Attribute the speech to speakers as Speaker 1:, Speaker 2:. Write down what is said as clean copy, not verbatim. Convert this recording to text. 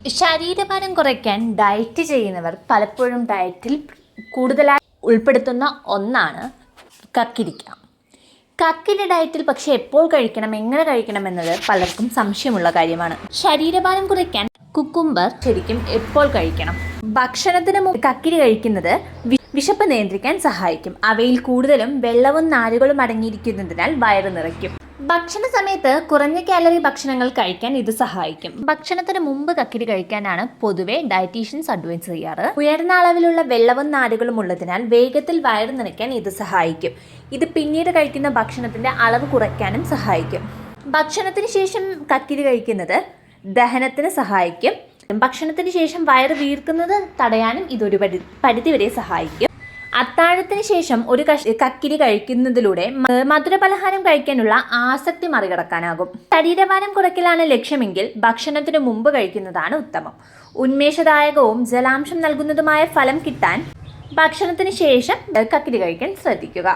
Speaker 1: ശരീരഭാരം കുറയ്ക്കാൻ ഡയറ്റ് ചെയ്യുന്നവർ പലപ്പോഴും ഡയറ്റിൽ കൂടുതലായി ഉൾപ്പെടുത്തുന്ന ഒന്നാണ് കക്കിരിക്ക. കക്കിരി ഡയറ്റിൽ പക്ഷേ എപ്പോൾ കഴിക്കണം, എങ്ങനെ കഴിക്കണം എന്നത് പലർക്കും സംശയമുള്ള കാര്യമാണ്. ശരീരഭാരം കുറയ്ക്കാൻ കുക്കുംബർ ശരിക്കും എപ്പോൾ കഴിക്കണം? ഭക്ഷണത്തിന് മുമ്പ് കക്കിരി കഴിക്കുന്നത് വിശപ്പ് നിയന്ത്രിക്കാൻ സഹായിക്കും. അവയിൽ കൂടുതലും വെള്ളവും നാരുകളും അടങ്ങിയിരിക്കുന്നതിനാൽ വയറ് നിറയ്ക്കും. ഭക്ഷണ സമയത്ത് കുറഞ്ഞ കാലറി ഭക്ഷണങ്ങൾ കഴിക്കാൻ ഇത് സഹായിക്കും. ഭക്ഷണത്തിന് മുമ്പ് കക്കിരി കഴിക്കാനാണ് പൊതുവെ ഡയറ്റീഷ്യൻസ് അഡ്വൈസ് ചെയ്യാറ്. ഉയർന്ന അളവിലുള്ള വെള്ളവും നാരുകളും ഉള്ളതിനാൽ വേഗത്തിൽ വയറ് നിറയ്ക്കാൻ ഇത് സഹായിക്കും. ഇത് പിന്നീട് കഴിക്കുന്ന ഭക്ഷണത്തിന്റെ അളവ് കുറയ്ക്കാനും സഹായിക്കും. ഭക്ഷണത്തിന് ശേഷം കക്കിരി കഴിക്കുന്നത് ദഹനത്തിന് സഹായിക്കും. ഭക്ഷണത്തിന് ശേഷം വയറ് വീർക്കുന്നത് തടയാനും ഇതൊരു പരിധിവരെ സഹായിക്കും. അത്താഴത്തിന് ശേഷം ഒരു കക്കിരി കഴിക്കുന്നതിലൂടെ മധുരപലഹാരം കഴിക്കാനുള്ള ആസക്തി മറികടക്കാനാകും. ശരീരഭാരം കുറയ്ക്കലാണ് ലക്ഷ്യമെങ്കിൽ ഭക്ഷണത്തിന് മുമ്പ് കഴിക്കുന്നതാണ് ഉത്തമം. ഉന്മേഷദായകവും ജലാംശം നൽകുന്നതുമായ ഫലം കിട്ടാൻ ഭക്ഷണത്തിന് ശേഷം കക്കിരി കഴിക്കാൻ ശ്രദ്ധിക്കുക.